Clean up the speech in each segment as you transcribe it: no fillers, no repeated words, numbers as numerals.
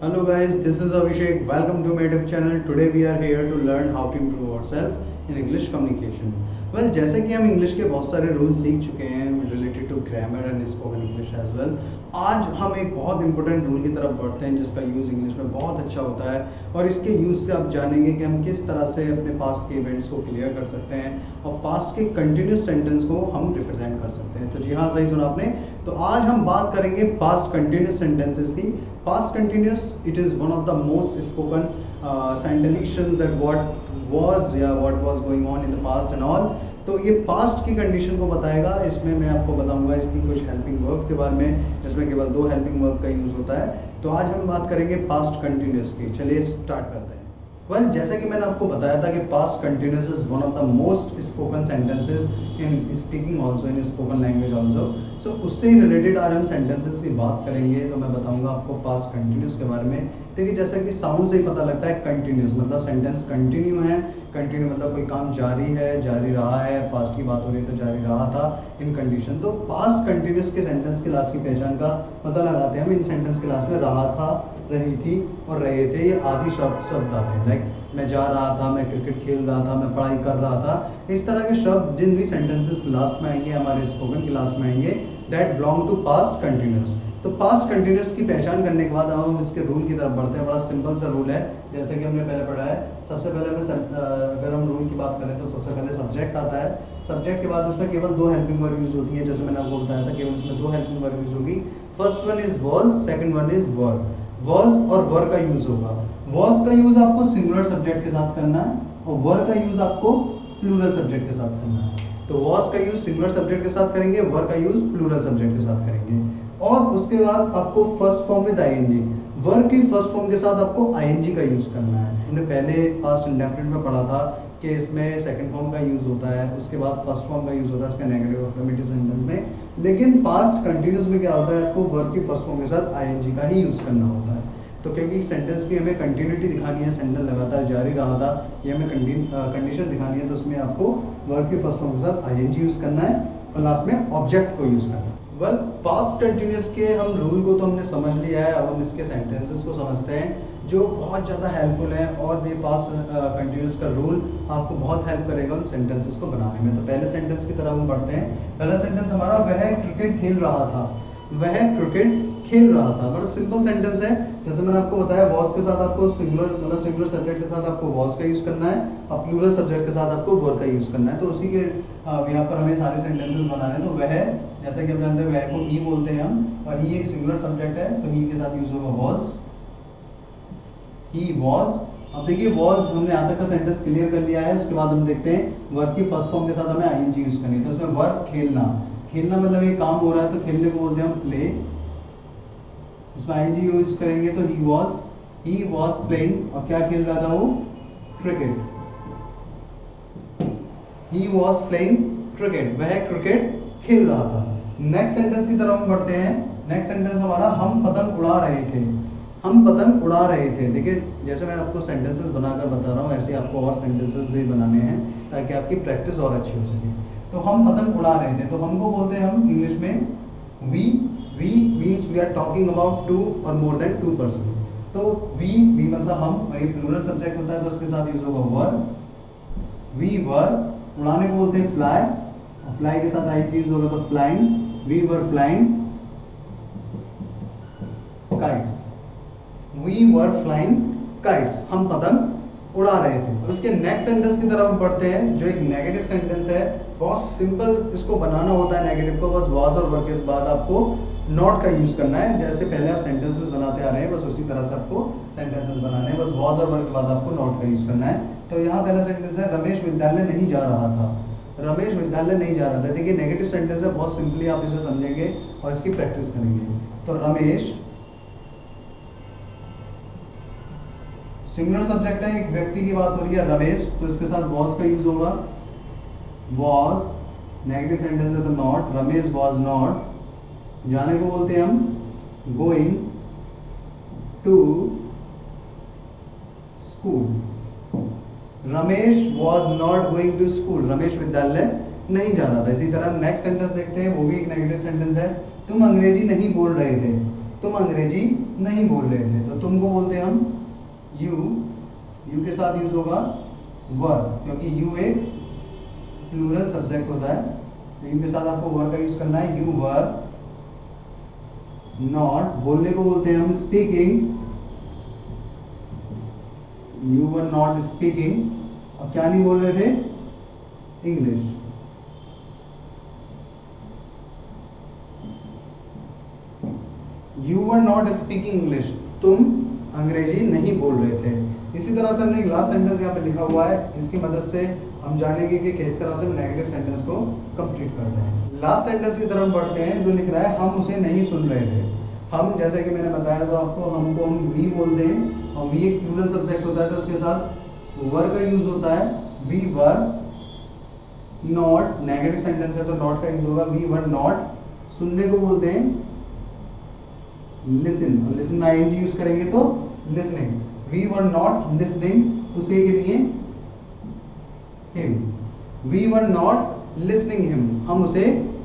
Hello guys, this is Abhishek. Welcome to my YouTube channel. Today we are here to learn how to improve ourselves in English communication. Well, जैसे कि हम English के बहुत सारे rule सीख चुके हैं related to grammar and spoken English as well, आज हम एक बहुत इंपॉर्टेंट रूल की तरफ बढ़ते हैं जिसका यूज़ इंग्लिश में बहुत अच्छा होता है और इसके यूज़ से आप जानेंगे कि हम किस तरह से अपने पास्ट के इवेंट्स को क्लियर कर सकते हैं और पास्ट के कंटिन्यूस सेंटेंस को हम रिप्रेजेंट कर सकते हैं। तो जी हाँ, सही सुना आपने। तो आज हम बात करेंगे पास्ट कंटिन्यूस सेंटेंसेस की। Past continuous it is one of the most spoken sentences that what was या what was going on in the past and all. तो ये पास्ट की कंडीशन को बताएगा। इसमें मैं आपको बताऊंगा इसकी कुछ हेल्पिंग वर्ब के बारे में, जिसमें केवल 2 हेल्पिंग वर्ब का यूज़ होता है। तो आज हम बात करेंगे पास्ट कंटिन्यूस की। चलिए स्टार्ट करते हैं। वेल, जैसा कि मैंने आपको बताया था कि past continuous is one of the most spoken sentences in speaking also, in spoken language also. So उससे ही रिलेटेड आज हम सेंटेंसेस की बात करेंगे। तो मैं बताऊंगा आपको पास्ट कंटिन्यूस के बारे में। देखिए, जैसा कि साउंड से ही पता लगता है, कंटिन्यूस मतलब सेंटेंस कंटिन्यू है। कंटिन्यू मतलब कोई काम जारी है, जारी रहा है। पास्ट की बात हो रही है तो जारी रहा था इन कंडीशन। तो पास्ट कंटिन्यूस के सेंटेंस के लास्ट की पहचान का पता लगाते हैं हम इन सेंटेंस के लास्ट में रहा था, रही थी और रहे थे, ये आदि शब्द आते हैं। लाइक मैं जा रहा था, मैं क्रिकेट खेल रहा था, मैं पढ़ाई कर रहा था। इस तरह के शब्द जिन भी सेंटेंसेस लास्ट में आएंगे, हमारे स्पोकन के लास्ट में आएंगे, that belong to past continuous. तो पास्ट कंटिन्यूस की पहचान करने के बाद हम इसके रूल की तरफ बढ़ते हैं। बड़ा सिंपल सा रूल है, जैसे कि हमने पहले पढ़ा है। सबसे पहले अगर हम रूल की बात करें तो सबसे पहले सब्जेक्ट आता है। सब्जेक्ट के बाद उसमें केवल 2 हेल्पिंग वर्ब यूज होती है। जैसे मैंने आपको बताया था, केवल उसमें 2 हेल्पिंग वर्ब यूज होगी। First one is was, second one is were. Was और वर का यूज होगा। वॉज का यूज आपको सिंगुलर सब्जेक्ट के साथ करना है और वर का यूज आपको प्लूरल सब्जेक्ट के साथ करना है। तो वॉज का यूज सिंगुलर सब्जेक्ट के साथ करेंगे, वर का यूज प्लूरल सब्जेक्ट के साथ करेंगे। और उसके बाद आपको first form with ING, verb की फर्स्ट फॉर्म के साथ आपको आईएनजी का यूज करना है। हमने पहले पास्ट इंडेफिनिट में पढ़ा था कि इसमें सेकंड फॉर्म का यूज होता है, उसके बाद फर्स्ट फॉर्म का यूज होता है उसका नेगेटिव अफर्मेटिव सेंटेंस में। लेकिन पास्ट कंटिन्यूस में क्या होता है, आपको वर्ब की फर्स्ट फॉर्म के साथ आईएनजी का ही यूज करना होता है। तो क्योंकि सेंटेंस की हमें कंटिन्यूटी दिखानी है, सेंटेंस लगातार जारी रहा था, ये हमें कंडीशन दिखानी है, तो उसमें आपको वर्ब की फर्स्ट फॉर्म के साथ आईएनजी यूज करना है और लास्ट में ऑब्जेक्ट को यूज करना है। वेल, पास्ट कंटिन्यूस के हम रूल को तो हमने समझ लिया है। अब हम इसके सेंटेंसेस को समझते हैं जो बहुत ज़्यादा हेल्पफुल है और ये पास्ट कंटिन्यूस का रूल आपको बहुत हेल्प करेगा उन सेंटेंसेस को बनाने में। तो पहले सेंटेंस की तरफ हम बढ़ते हैं। पहला सेंटेंस हमारा, वह क्रिकेट खेल रहा था। वह क्रिकेट खेल रहा था, बड़ा सिंपल सेंटेंस है। जैसे मैंने आपको बताया, वॉज के साथ आपको सिंगुलर सब्जेक्ट के साथ आपको वॉज का यूज करना है और प्लूरल सब्जेक्ट के साथ आपको वर का यूज करना है। तो उसी के यहाँ पर हमें सारे सेंटेंसेस बनाने हैं। तो वह, जैसा कि हम जानते हैं, वह को ही बोलते हैं हम, और ही एक सिंगुलर सब्जेक्ट है तो ही के साथ यूज होगा वॉज, ही वॉज। अब देखिए, वॉज हमने यहाँ तक का सेंटेंस क्लियर कर लिया है। उसके बाद हम देखते हैं वर्ब की फर्स्ट फॉर्म के साथ हमें आईएनजी यूज करनी है। तो उसमें वर्ब खेलना, खेलना मतलब एक काम हो रहा है तो खेलने को बोलते हैं हम प्ले। इसमें आईएनजी यूज करेंगे तो ही वॉज प्लेइंग। और क्या खेल रहा था वो, cricket. He was playing cricket, वह क्रिकेट खेल रहा था। नेक्स्ट सेंटेंस की तरफ हम बढ़ते हैं। नेक्स्ट सेंटेंस हमारा, हम पतंग उड़ा रहे थे। हम पतंग उड़ा रहे थे। देखिए, जैसे मैं आपको सेंटेंसेस बनाकर बता रहा हूँ, ऐसे आपको और सेंटेंसेस भी बनाने हैं ताकि आपकी प्रैक्टिस और अच्छी हो सके। तो हम पतंग उड़ा रहे थे, तो हमको बोलते हैं हम इंग्लिश में we means we are talking about 2 और मोर देन 2 पर्सन। तो वी मतलब हम, और ये प्लूरल सब्जेक्ट होता है तो उसके साथ यूज होगा वर। वी वर, उड़ाने को बोलते हैं फ्लाई, और फ्लाई के साथ आई यूज होगा तो flying. We were flying kites. We were flying kites, हम पतंग उड़ा रहे थे। उसके नेक्स्ट सेंटेंस की तरफ बढ़ते हैं जो एक नेगेटिव सेंटेंस है। बहुत सिंपल इसको बनाना होता है नेगेटिव को। बस वॉज और वर के बाद आपको नॉट का यूज करना है। जैसे पहले आप सेंटेंसेस बनाते आ रहे हैं, बस उसी तरह से आपको सेंटेंसेस बनाने हैं। बस वॉज और वर के बाद आपको नॉट का यूज करना है। तो यहाँ पहला सेंटेंस है, रमेश विद्यालय नहीं जा रहा था। रमेश विद्यालय नहीं जा रहा था। देखिए, नेगेटिव सेंटेंस है, बहुत सिंपली आप इसे समझेंगे और इसकी प्रैक्टिस करेंगे। तो रमेश सिंगुलर सब्जेक्ट है, एक व्यक्ति की बात हो रही है रमेश, तो इसके साथ वॉज का यूज होगा। वॉज, नेगेटिव सेंटेंस है तो नॉट। रमेश वॉज नॉट, जाने को बोलते हैं हम going to school. Ramesh was not going to school, Ramesh विद्यालय नहीं जा रहा था। इसी तरह नेक्स्ट सेंटेंस देखते हैं, वो भी एक नेगेटिव सेंटेंस है। तुम अंग्रेजी नहीं बोल रहे थे। तुम अंग्रेजी नहीं बोल रहे थे। तो तुम को बोलते हैं हम यू, यू के साथ यूज होगा वर, क्योंकि यू एक प्लूरल सब्जेक्ट होता है। तो यू के साथ आपको वर का यूज करना है। यू वर नॉट, बोलने को बोलते हैं हम speaking, you were not speaking. अब क्या नहीं बोल रहे थे? English. You were not speaking English, तुम अंग्रेजी नहीं बोल रहे थे। इसी तरह से हमने एक लास्ट सेंटेंस यहाँ पे लिखा हुआ है, इसकी मदद से हम जानेंगे कि किस तरह से हम नेगेटिव सेंटेंस को कंप्लीट करते हैं। लास्ट सेंटेंस की तरफ बढ़ते हैं, जो लिख रहा है हम उसे नहीं सुन रहे थे। हम, जैसे कि मैंने बताया तो आपको, हमको हम वी बोलते हैं और वी एक प्लूरल सब्जेक्ट होता है, तो उसके साथ वर का यूज होता है। We were not, negative sentence है तो नॉट का यूज होगा। वी वर नॉट, सुनने को बोलते हैं लिसन, और लिसन में आईएनजी यूज करेंगे तो listening. We were not listening उसे के लिए him, we were not listening him, हम उसे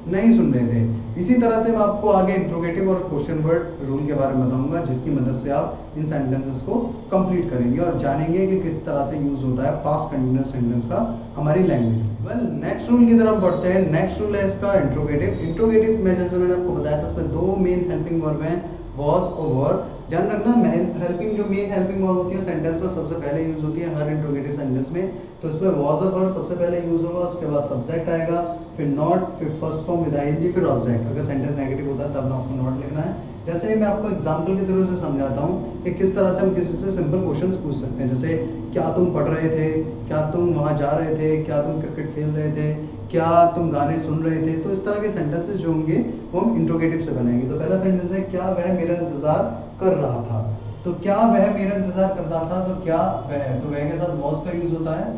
नहीं सुन रहे थे। इसी तरह से मैं आपको आगे इंट्रोगेटिव और क्वेश्चन वर्ड रूल के बारे में बताऊंगा, जिसकी मदद से आप इन सेंटेंसेस को कंप्लीट करेंगे और जानेंगे कि किस तरह से यूज होता है पास्ट कंटिन्यूअस सेंटेंस का हमारी लैंग्वेज। वेल, नेक्स्ट रूल की तरफ बढ़ते हैं। नेक्स्ट रूल है इसका इंट्रोगेटिव। इंट्रोगेटिव में जैसे मैंने आपको बताया था, इसमें दो मेन हेल्पिंग वर्ब हैं, वॉज और वर। ध्यान रखना, हेल्पिंग, जो मेन हेल्पिंग वर्ब होती है सेंटेंस में सबसे पहले यूज होती है हर इंट्रोगेटिव सेंटेंस में। तो इसमें वॉज और वर सबसे पहले यूज होगा, उसके बाद सब्जेक्ट आएगा, फिर नॉट, फिर फर्स्ट फॉर्म विद आईएनजी, फिर ऑब्जेक्ट। अगर सेंटेंस नेगेटिव होता है तब आपको नॉट लिखना है। जैसे मैं आपको एग्जांपल की तरह से समझाता हूँ कि किस तरह से हम किसी से सिंपल क्वेश्चंस पूछ सकते हैं। जैसे क्या तुम पढ़ रहे थे, क्या तुम वहाँ जा रहे थे, क्या तुम क्रिकेट खेल रहे थे, क्या तुम गाने सुन रहे थे। तो इस तरह के सेंटेंसेस जो होंगे वो हम इंट्रोगेटिव से बनाएंगे। तो पहला सेंटेंस है क्या वह मेरा इंतजार कर रहा था। तो क्या वह मेरा इंतजार कर रहा था, तो क्या वह, तो वह के साथ वॉज का यूज होता है।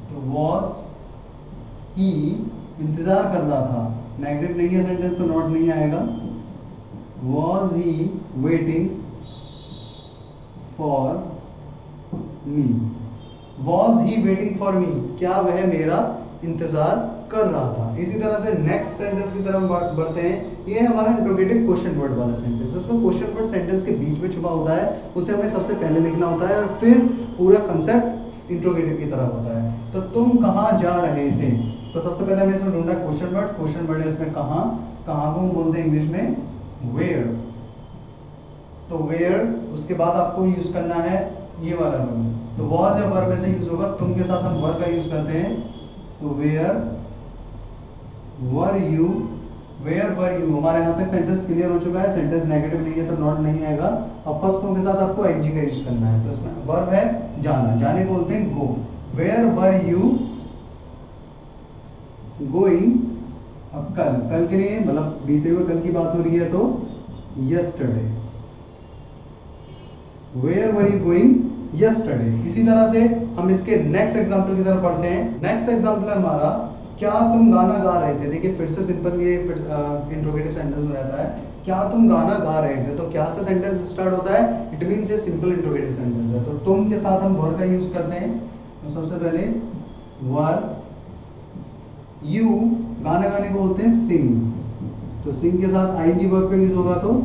तो वॉज ही इंतजार कर रहा था, नेगेटिव नहीं है सेंटेंस तो नॉट नहीं आएगा। Was he waiting for me, was he waiting for me, क्या वह मेरा इंतजार कर रहा था। इसी तरह से नेक्स्ट सेंटेंस की तरफ बढ़ते हैं। ये हमारा इंट्रोगेटिव क्वेश्चन वर्ड वाला सेंटेंस। इसमें क्वेश्चन वर्ड सेंटेंस के बीच में छुपा होता है, उसे हमें सबसे पहले लिखना होता है और फिर पूरा कंसेप्ट इंट्रोगेटिव की तरह होता है। तो तुम कहाँ जा रहे थे, तो सबसे पहले हमें इसमें ढूंढना है क्वेश्चन वर्ड। क्वेश्चन वर्ड है इसमें कहाँ, कहाँ को हम बोलते हैं इंग्लिश में वेयर। तो वेयर, उसके बाद आपको यूज करना है ये वाला रूल। तो वॉज या वर्ब से यूज होगा, तुम के साथ हम वर्ब का यूज करते हैं। तो where were you, where were you. हमारे यहाँ तक सेंटेंस क्लियर हो चुका है, सेंटेंस नेगेटिव नहीं है तो नॉट नहीं आएगा। अब फर्स्ट फॉर्म के साथ आपको आईएनजी का यूज करना है। तो इसमें वर्ब है जाना, जाने को बोलते हैं go. Where were you going. अब कल, कल के लिए मतलब बीते हुए कल की बात हो रही है तो yesterday. Where were you going yesterday. इसी तरह से हम इसके नेक्स्ट एग्जांपल की तरफ पढ़ते हैं। नेक्स्ट एग्जांपल है हमारा क्या तुम गाना गा रहे थे। देखिए फिर से सिंपल ये इंट्रोगेटिव सेंटेंस हो जाता है, क्या तुम गाना गा रहे थे। तो क्या से सेंटेंस स्टार्ट होता है, इट मींस ये सिंपल इंट्रोगेटिव सेंटेंस है। तो तुम के साथ हम वर का यूज करते हैं। तो सबसे पहले वर, यू गाना गाने को बोलते हैं सिंग। तो सिंग के साथ आईएनजी वर्ब का यूज होगा तो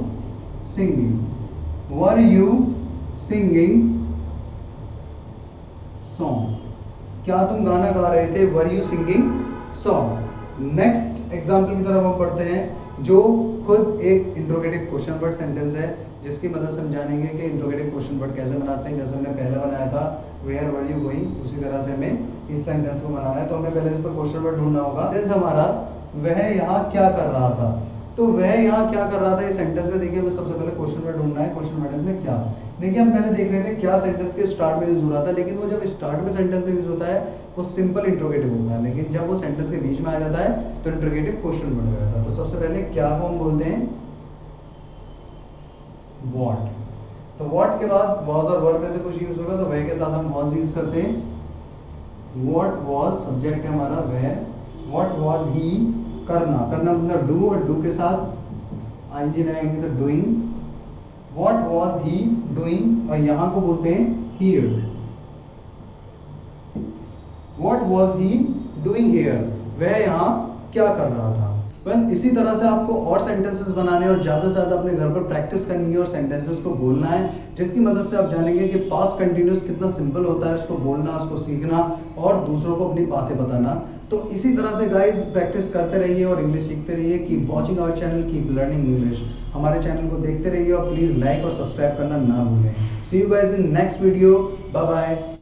singing. Were you singing song, क्या तुम गाना गा रहे थे, were you singing song. Next example की तरफ हम पढ़ते हैं, जो खुद एक इंट्रोगेटिव क्वेश्चन वर्ड सेंटेंस है, जिसकी मदद से हम जानेंगे कि इंट्रोगेटिव क्वेश्चन वर्ड कैसे बनाते हैं। जैसे हमने पहले बनाया था वेयर वर यू गोइंग, उसी तरह से हमें इस सेंटेंस को बनाना है। तो हमें पहले इस पर क्वेश्चन वर्ड ढूंढना होगा। सेंटेंस हमारा वह यहाँ क्या कर रहा था। तो वह यहाँ क्या कर रहा था, इस सेंटेंस में देखिए हमें सबसे पहले क्वेश्चन वर्ड ढूंढना है। क्वेश्चन वर्ड में क्या, देखिए हम पहले देख रहे थे क्या सेंटेंस के स्टार्ट में यूज हो रहा था, लेकिन वो जब स्टार्ट में सेंटेंस में यूज होता है वो सिंपल इंट्रोगेटिव होता है, लेकिन जब वो सेंटेंस के बीच में आ जाता है तो इंट्रोगेटिव क्वेश्चन वर्ड हो जाता है। तो सबसे पहले क्या को हम बोलते हैं व्हाट। तो व्हाट के बाद वॉज और वर्ब में से कुछ यूज होगा, तो वह के साथ हम वॉज यूज करते हैं। व्हाट वॉज सब्जेक्ट है हमारा वह, व्हाट वॉज ही करना, करना मतलब डू, और डू के साथ आईएनजी लगाएंगे तो doing. What was he doing, और यहाँ को बोलते हैं here. What was he doing here, वह यहाँ क्या कर रहा था। वेल इसी तरह से आपको और सेंटेंसेस बनाने और ज़्यादा से ज़्यादा अपने घर पर प्रैक्टिस करनी है और सेंटेंसेस को बोलना है, जिसकी मदद से आप जानेंगे कि पास्ट कंटिन्यूस कितना सिंपल होता है, उसको बोलना, उसको सीखना और दूसरों को अपनी बातें बताना। तो इसी तरह से गाइज प्रैक्टिस करते रहिए और इंग्लिश सीखते रहिए। Keep watching our channel, keep learning English. हमारे चैनल को देखते रहिए और प्लीज़ लाइक और सब्सक्राइब करना ना भूलें। See you guys in next video. Bye bye.